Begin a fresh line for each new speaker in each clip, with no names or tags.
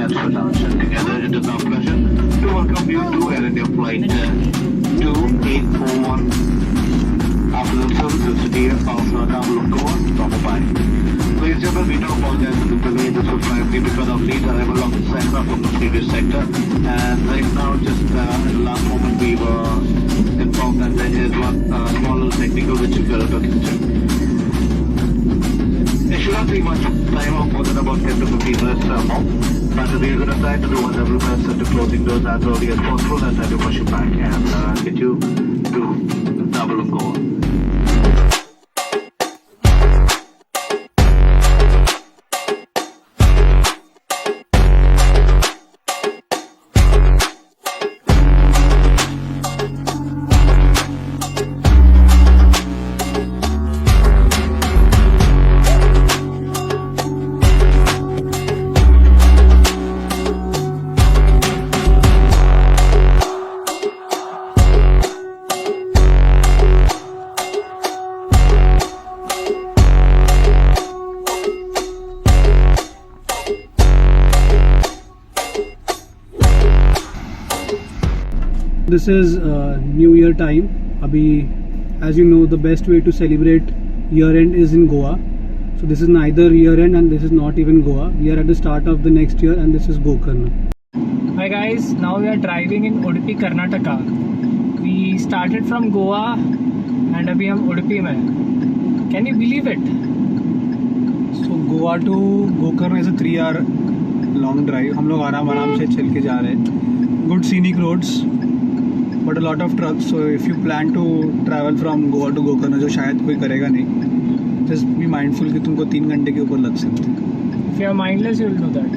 Transportation. Together it is our pleasure to welcome you to Air India Flight 2841. Afternoon services to the Capital of Goa from Mumbai. Ladies and gentlemen, we do apologize for the delay. This was likely because of late arrival of the sector from the previous sector. And right now, just in the last moment, we were informed that there is one small technical which we are looking to. It should not take much time off, more than about 10 to 15 minutes more. But we are going to try to do whatever best to closing doors as early as possible and try to push you back and get you to double of Goa.
This is New Year time. Abhi, as you know, the best way to celebrate year end is in Goa. So this is neither year end and this is not even Goa. We are at the start of the next year and this is Gokarna.
Hi guys, now we are driving in Udupi, Karnataka. We started from Goa and abhi hum Udupi mein. Can you believe it?
So Goa to Gokarna is a 3-hour long drive. हम लोग आराम से चल के जा रहे हैं. Good scenic roads, but a lot of trucks. So if you plan to travel from Goa to Gokarna, जो शायद कोई करेगा नहीं, just be mindful कि तुमको 3 घंटे के ऊपर लग सकते हैं.
If you are mindless, you will do that.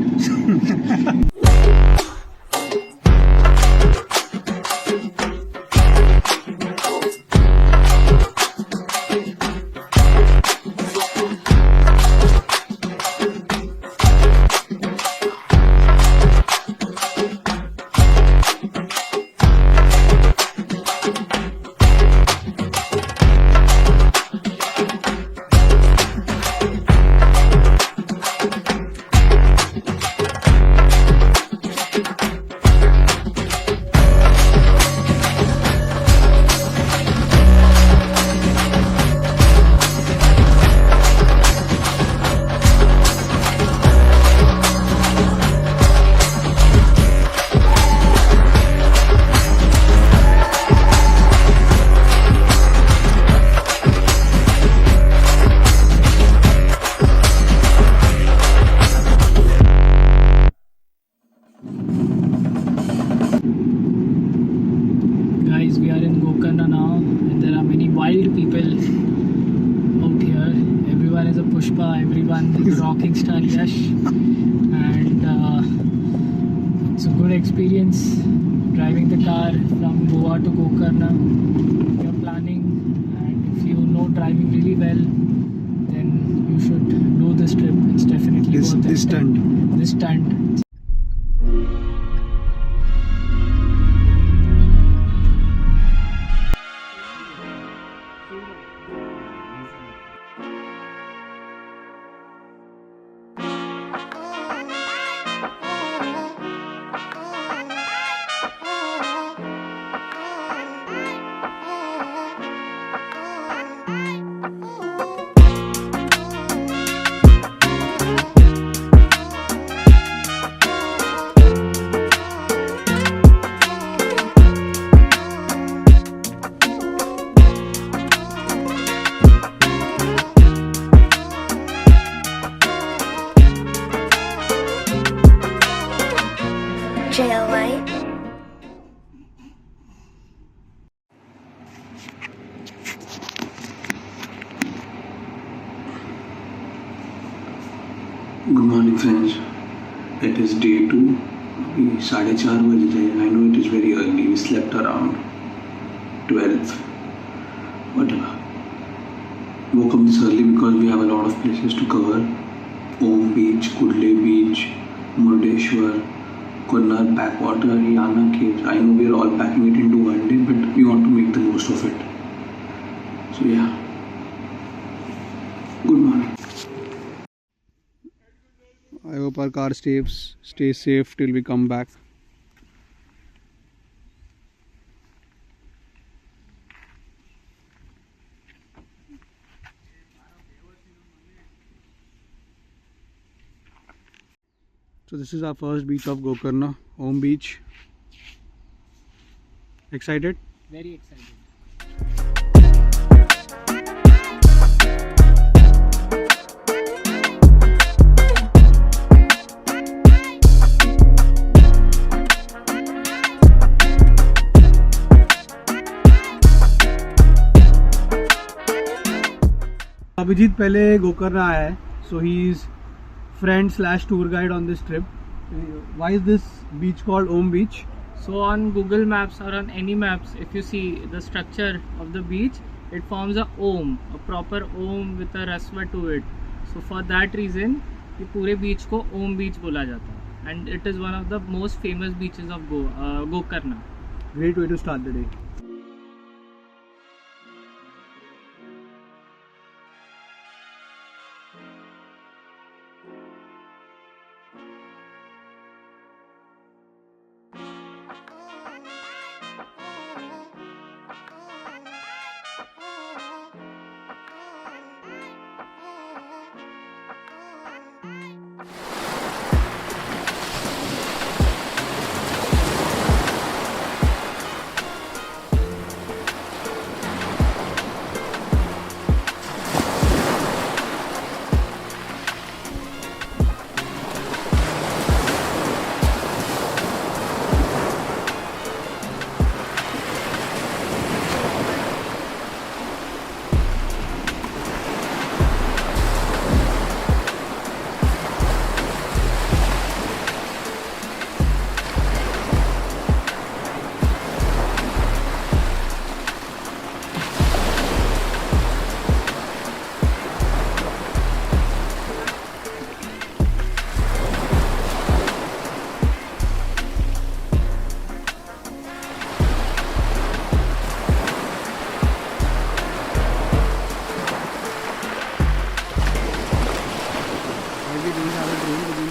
We are in Gokarna now and there are many wild people out here. Everyone is a Pushpa, everyone is a rocking star Yash, and it's a good experience driving the car from Goa to Gokarna. If you are planning and if you know driving really well, then you should do this trip. It's definitely worth it. This stunt.
JLA.
Good morning friends, it is day 2. अभी 4:30 बज रहे हैं. I know it is very early. We slept around 12. Whatever. Woke up this early because we have a lot of places to cover. Om Beach, Kudle Beach, Murdeshwar, Kunnar Backwater, Yana Caves. I know we are all packing it into one day, but we want to make the most of it. So yeah. Good morning.
I hope our car stays safe till we come back. So this is our first beach of Gokarna, home beach. Excited?
Very excited.
Abhijit पहले गोकर्णा आया है, so he is friend / tour guide on this trip. Why is this beach called Om Beach?
So on Google Maps or on any maps, if you see the structure of the beach, it forms a Om, a proper Om with a rasva to it. So for that reason, ये पूरे beach को Om Beach बोला जाता है, and it is one of the most famous beaches of Gokarna.
Great way to start the day.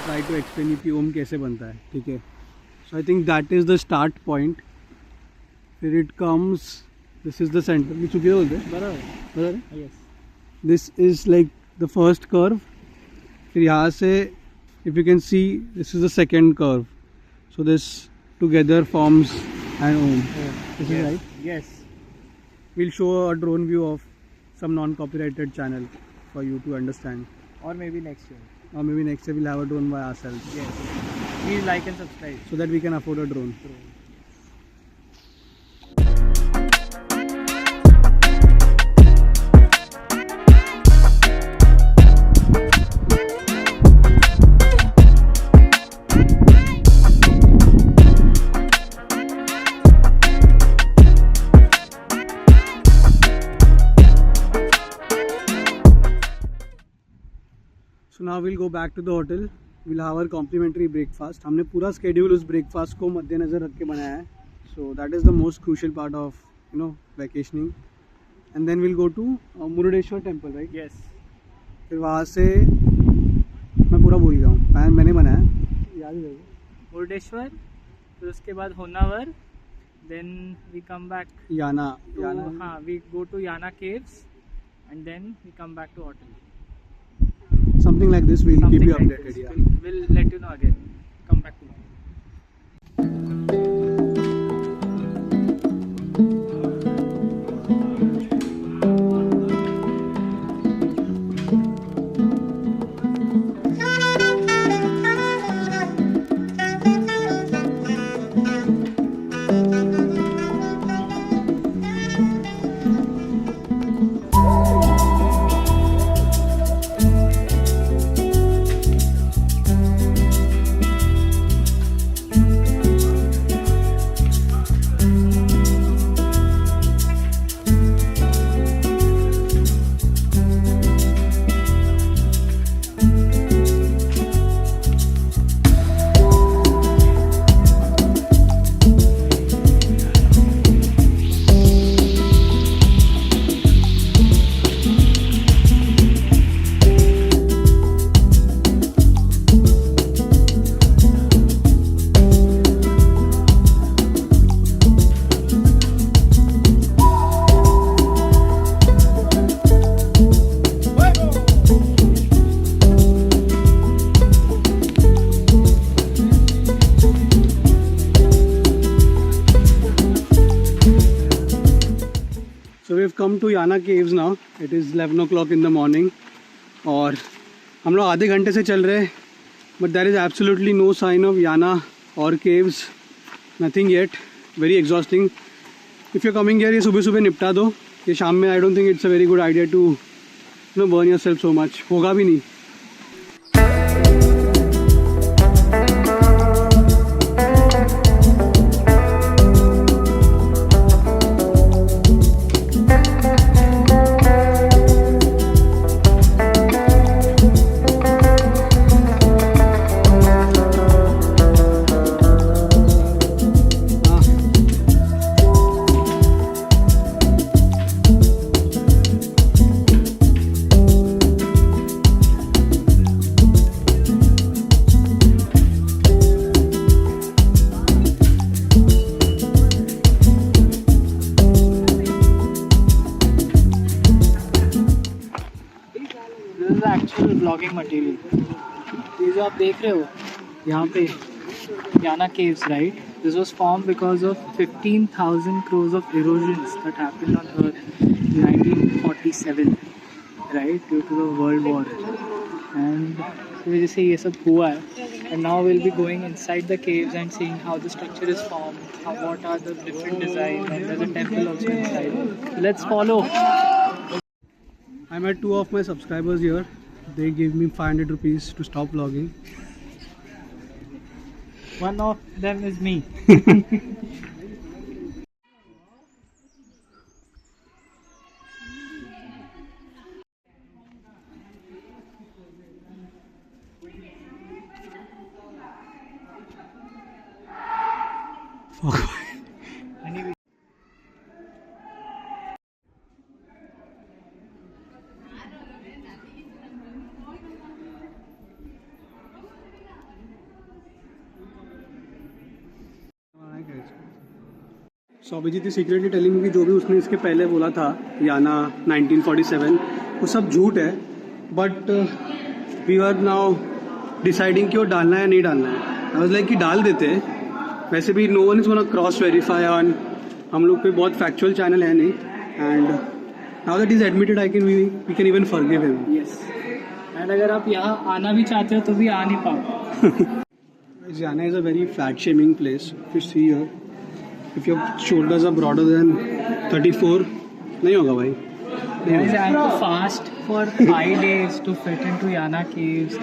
Try to explain you कि ओम कैसे बनता है, ठीक है. So I think that is the start point. फिर it comes, this is the center. ये चुके बोलते हैं बराबर है.
Yes.
This is like the first curve. फिर यहाँ से if you can see, this is the second curve. So this together forms an Om. This is right.
Yes.
We'll show a drone view of some non-copyrighted channel for you to understand.
Or maybe next year.
Or maybe next year we'll have a drone by ourselves.
Yes. Please like and subscribe.
So that we can afford a drone. So now we'll go back to the hotel. We'll have our complimentary breakfast. हमने पूरा schedule उस breakfast को मद्देनजर रख के बनाया है. So that is the most crucial part of vacationing. And then we'll go to Murudeshwar temple, right?
Yes.
फिर वहाँ से मैं पूरा भूल गया हूँ. प्लान मैंने बनाया. याद ही रहेगा.
मुरुडेश्वर, फिर उसके बाद Honavar, then we come back
याना.
हाँ, we go to Yana caves, and then we come back to hotel.
Something like this. We'll keep you
Something like
updated.
this.
Yeah.
We'll let you know again. Come back to hotel.
come to Yana Caves now. It is 11 o'clock in the morning. और हम लोग आधे घंटे से चल रहे हैं. But there is absolutely no sign of Yana or caves. Nothing yet. Very exhausting. If you're coming here, ये सुबह सुबह निपटा दो. ये शाम में I don't think it's a very good idea to burn yourself so much. होगा भी नहीं.
Actual blogging material. ये जो आप देख रहे हो यहाँ पे Yana caves, right? This was form because of 15,000 crores of erosions that happened on Earth in 1947, right, due to the World War. And इस वजह से ये सब हुआ है. And now we'll be going inside the caves and seeing how the structure is formed, what are the different designs, and there's a temple also inside. So let's follow.
I met 2 of my subscribers here. They gave me 500 rupees to stop vlogging.
One of them is me. Anyway.
So Abhijit is secretly telling me कि जो भी उसने इसके पहले बोला था याना 1947 वो सब झूठ है. But we are now deciding कि वो डालना है या नहीं डालना है. आई वाज लाइक कि डाल देते हैं. वैसे भी no one is gonna cross verify on. हम लोग कोई बहुत फैक्चुअल चैनल है नहीं. And now that is admitted I can we can even forgive him.
Yes. And अगर आप यहाँ आना भी चाहते हो तो भी आ नहीं पाओ.
Yana is a very fat shaming place. If you see here, if your shoulders are broader than 34, नहीं होगा भाई.
Guys, I have to fast for 5 days to fit into Yana caves.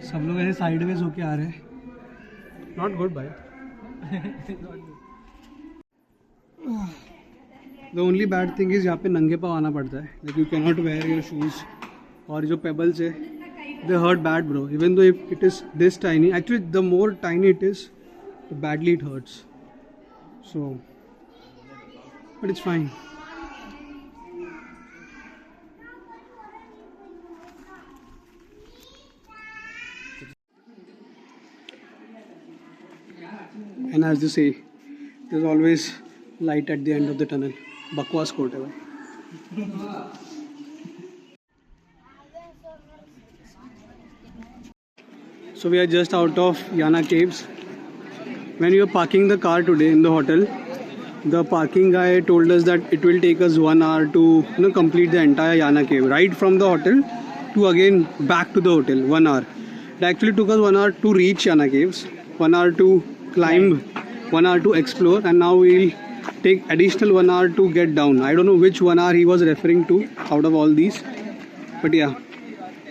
सब लोग ऐसे साइडवेज होके आ रहे हैं. Not good भाई. The only bad thing is यहाँ पे नंगे पाँव आना पड़ता है. Like you cannot wear your shoes. और जो पेबल्स है they hurt bad bro. Even though if it is this tiny, actually the more tiny it is, the badly it hurts. So, but it's fine. And as they say, there's always light at the end of the tunnel. बकवास coat है भाई. So we are just out of Yana Caves. When we were parking the car today in the hotel, the parking guy told us that it will take us 1 hour to complete the entire Yana Cave. Right from the hotel to again back to the hotel, 1 hour. It actually took us 1 hour to reach Yana Caves, 1 hour to climb, 1 hour to explore, and now we'll take additional 1 hour to get down. I don't know which 1 hour he was referring to out of all these, but yeah.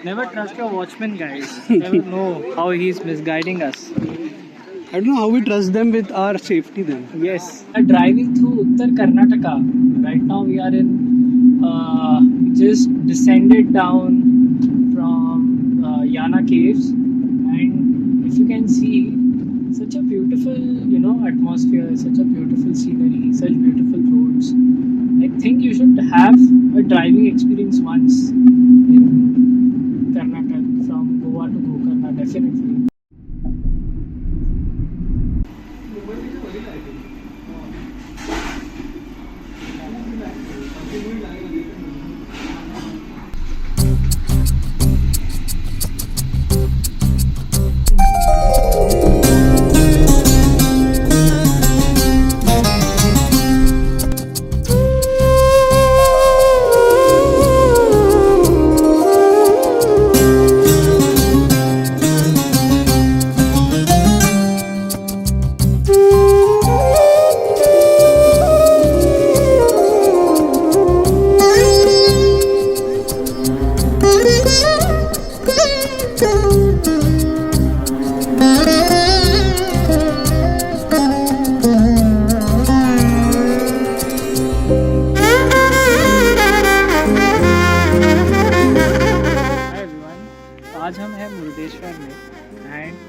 Never trust your watchman, guys. Never know how he's misguiding us.
I don't know how we trust them with our safety then.
Yes. We are driving through Uttar Karnataka. Right now we are in, just descended down from Yana Caves. And if you can see, such a beautiful, atmosphere, such a beautiful scenery, such beautiful roads. I think you should have a driving experience once in Karnataka, from Goa to Gokarna, definitely.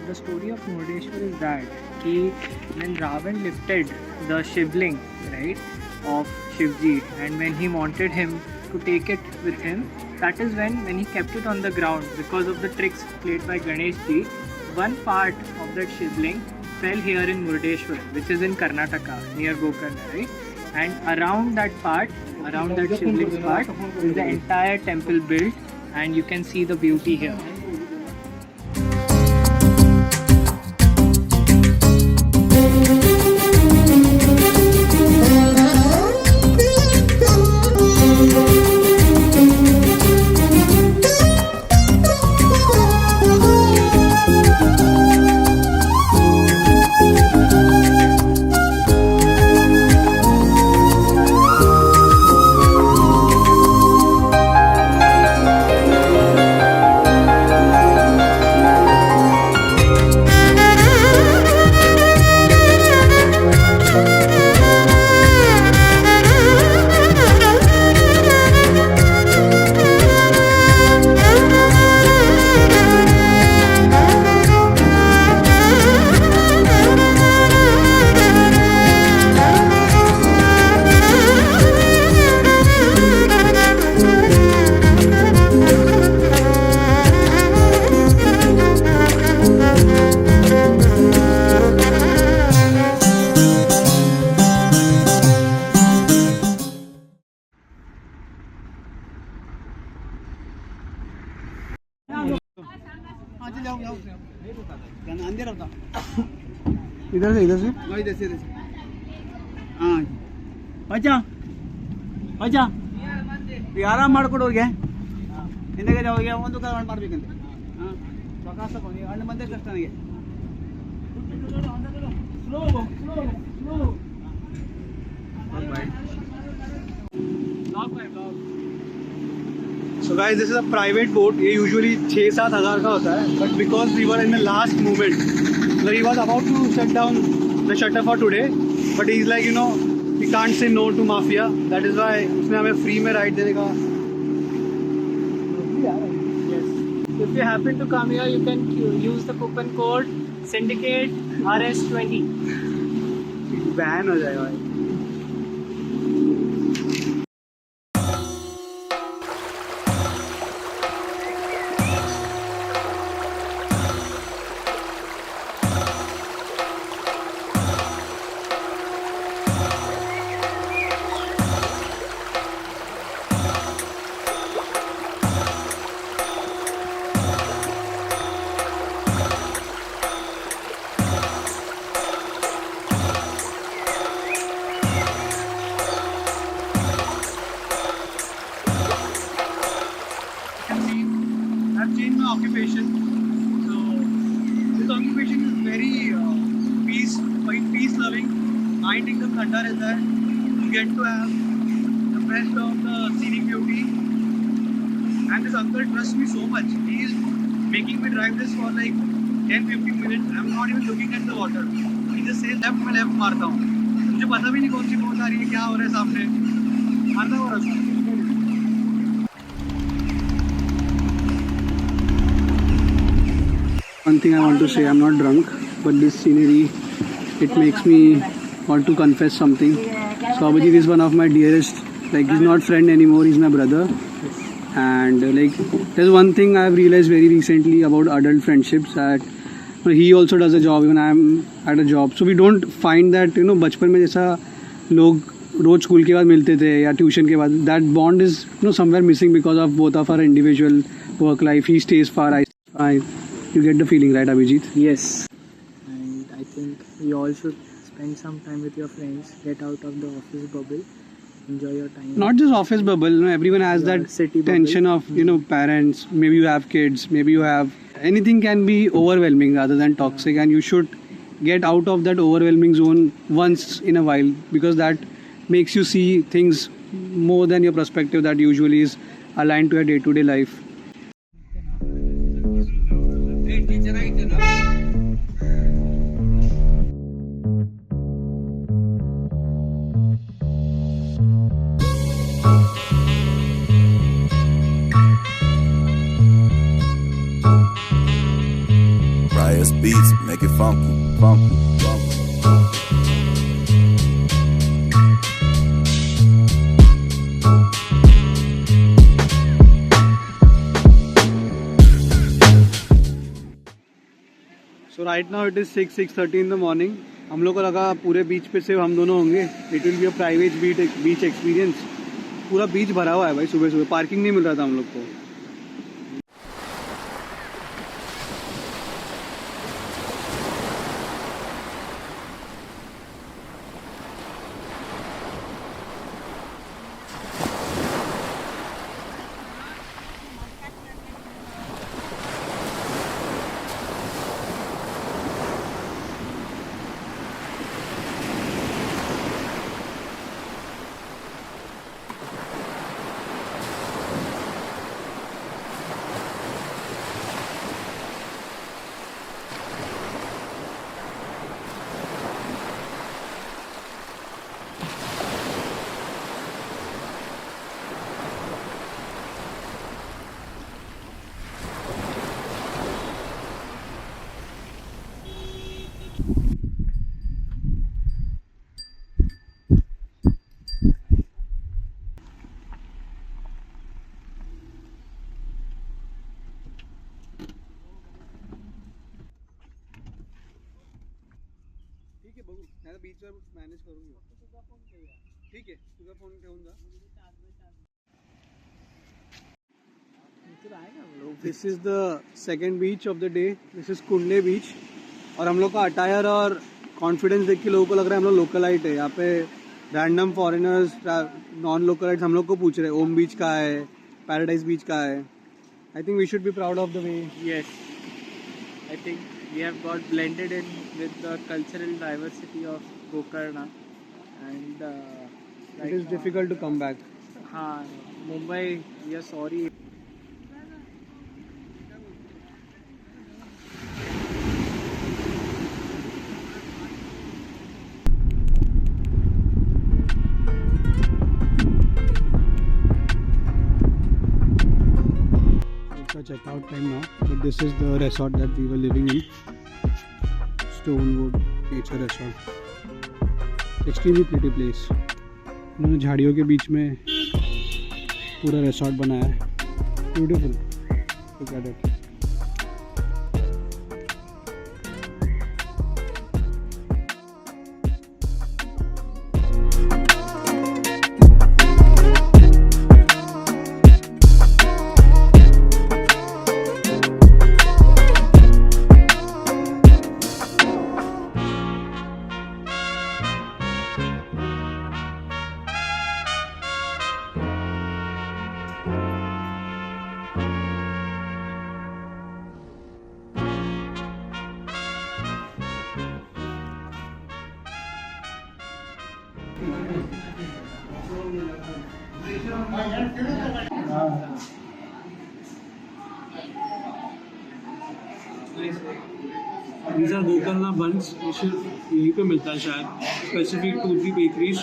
the story of Murdeshwar is that when Ravan lifted the Shivling, right, of Shivji, and when he wanted him to take it with him, that is when he kept it on the ground, because of the tricks played by Ganesh ji, one part of that Shivling fell here in Murdeshwar, which is in Karnataka, near Gokarna, right? And around that Shivling's part, is the entire temple built, and you can see the beauty here.
इधर से
ಹಾಂ ಅಜ್ಜ ಅಜ್ಜ ಈಗ ಆರಾಮ್ ಮಾಡ್ಕೊಂಡು ಹೋಗಿ ಹಿಂದೆಗಡೆ ಹೋಗಿ ಒಂದು ಕಾಲ ಮಾಡ್ಬೇಕಂತೆ ಹಾಂ ಪ್ರಕಾಶ ನೀವು ಹಣ್ಣು ಬಂದೇ ಕಷ್ಟ ನನಗೆ
So guys, this is a private boat. ये usually 6-7 हज़ार का होता है, but because we were in the last moment, like he was about to shut down the shutter for today, but he's like, you know, we can't say no to mafia. That is why उसने हमें free में ride देने का.
Yes. If you happen to come here, you can use the coupon code Syndicate RS20.
Ban हो जाएगा भाई. I've changed my occupation. So this occupation is very peace loving. Mind एकदम ठंडा रहता है. You get to have the best of the scenic beauty. And this uncle trusts me so much. He is making me drive this for like 10-15 minutes. I'm not even looking at the water. He just says left, मैं left मारता हूँ. मुझे पता भी नहीं कौन सी boat आ रही है, क्या हो रहा है सामने. मारता हुआ रास्ता. One thing I want to say, I'm not drunk, but this scenery, it makes me want to confess something. So Abhijit is one of my dearest, like he's not friend anymore, he's my brother. And like there's one thing I've realized very recently about adult friendships, that he also does a job, even I'm at a job. So we don't find that, you know, बचपन में जैसा लोग रोज school के बाद मिलते थे या tuition के बाद, that bond is, you know, somewhere missing because of both of our individual work life. He stays far, I you get the feeling, right, Abhijit?
Yes. And I think we all should spend some time with your friends, get out of the office bubble, enjoy your time.
Not just office bubble, you know, everyone has
Yeah,
that
city bubble.
tension of, you know, parents, maybe you have kids, maybe you have, anything can be overwhelming rather than toxic, and you should get out of that overwhelming zone once in a while, because that makes you see things more than your perspective that usually is aligned to your day-to-day life.
Right Just beats, make it funky, funky, funky.
So right now it is 6:30 in the morning. हम लोग को लगा पूरे बीच पे सिर्फ हम दोनों होंगे. It will be a private beach experience. पूरा बीच भरा हुआ है भाई. सुबह सुबह पार्किंग नहीं मिल रहा था हम लोग को. ठीक है बघू नाही बीचवर मॅनेज करून घेऊ. ठीक आहे तुझा फोन ठेवून जा. This is the second beach of the day. This is Kundale beach. और हम लोग का अटायर और कॉन्फिडेंस देख के लोगों को लग रहा है हम लोग लोकलाइट है. यहाँ पे रैंडम फॉरेनर्स नॉन लोकलाइट्स हम लोग को पूछ रहे हैं ओम बीच कहाँ है, पैराडाइज बीच कहाँ है. I think we should be proud of the way.
Yes, I think we have got blended in with the cultural diversity of Gokarna, and
It is difficult to come back.
Mumbai, we are sorry.
It's our checkout time now, but this is the resort that we were living in. Stonewood Nature Resort. Extremely pretty place. उन्होंने झाड़ियों के बीच में पूरा resort बनाया है. Beautiful. Look at it. These are Gokarna buns. ये सिर्फ यहीं पे मिलता है शायद. Specific 2-3 bakeries.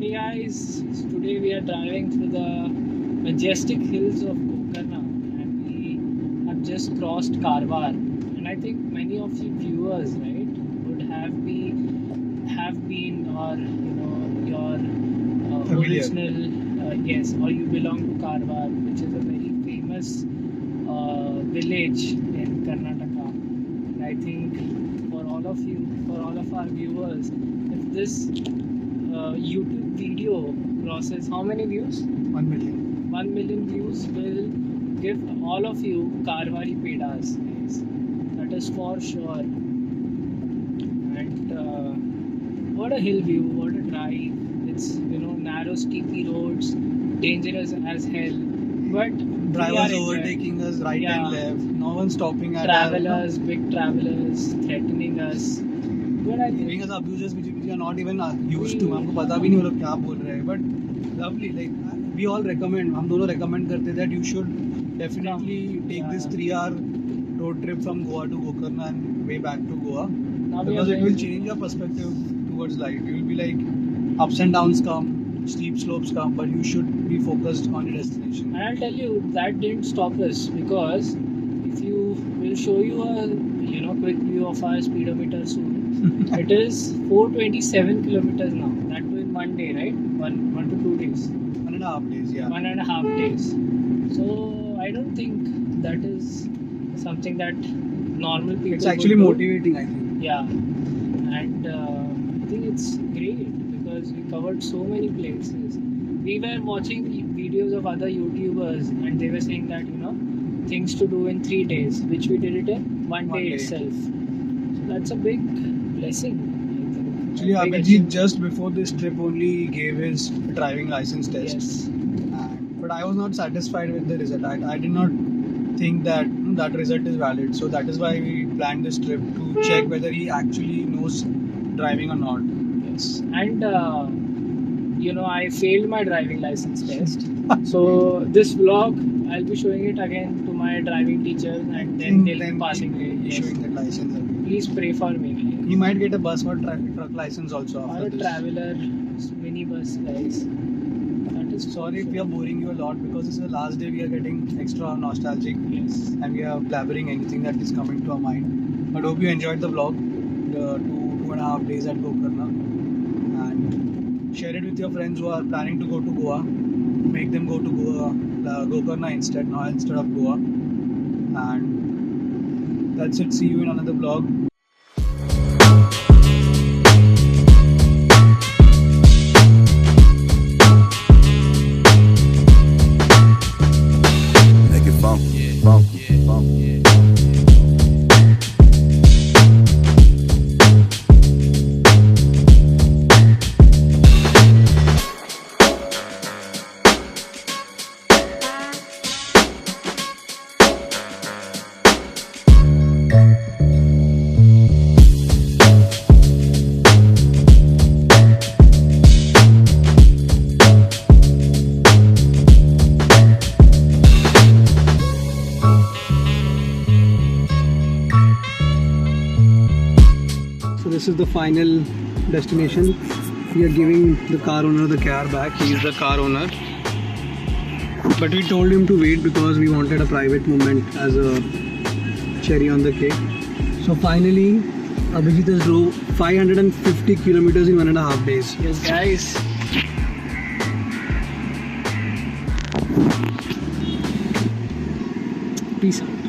Hey guys, today we are driving through the majestic hills of Gokarna, and we have just crossed Karwar. And I think many of you viewers, right, would have been, or your original, yes, or you belong to Karwar, which is a very famous village in Karnataka. And I think for all of you, for all of our viewers, if this YouTube video crosses how many views?
1 million.
1 million views will give all of you Karwari pedas, guys. That is for sure. And what a hill view, what a drive. It's narrow, steepy roads, dangerous as hell. But
Drivers overtaking us right and left. No one stopping at
travelers, big travelers threatening us. But I think
Giving us abuses which we are not even used to. हमको पता भी नहीं वो लोग क्या बोल रहे हैं. But lovely, like we all recommend. हम दोनों recommend करते that you should definitely take this 3-hour road trip from Goa to Gokarna and way back to Goa,
now we
because
are
it will change your perspective towards life. You will be like ups and downs come, steep slopes come, but you should be focused on your destination.
And I'll tell you that didn't stop us, because if you will show you a quick view of our speedometer soon. It is 427 kilometers now. That too in one day, right? One to 2 days.
1.5 days, yeah.
1.5 days. So I don't think that is something that normal people.
It's actually
would do.
motivating, I think.
Yeah, and I think it's great because we covered so many places. We were watching videos of other YouTubers and they were saying that things to do in 3 days, which we did it in one day itself. So that's a big blessing, I think.
Actually,
A big
Abhijit
achievement.
just before this trip only gave his driving license test.
Yes.
But I was not satisfied with the result. I did not think that result is valid. So that is why we planned this trip to check whether he actually knows driving or not.
Yes, and I failed my driving license test. So this vlog, I'll be showing it again to my driving teachers, and then they'll be passing
he'll
it.
be
Yes.
showing that license again.
Please pray for me, guys.
He might get a bus or truck license also
Or
after
a
this.
traveler minibus, guys. That is
Sorry if we are boring you a lot, because this is the last day we are getting extra nostalgic
Yes.
and we are blabbering anything that is coming to our mind. But hope you enjoyed the vlog, the 2.5 days at Gokarna, and share it with your friends who are planning to go to Goa. Make them go to Gokarna instead of Goa. And that's it. See you in another vlog.
Make it funky, funky, funky.
So this is the final destination. We are giving the car owner the car back. He is the car owner. But we told him to wait because we wanted a private moment as a cherry on the cake. So finally, Abhijit has drove 550 kilometers in 1.5 days.
Yes, guys. Peace out.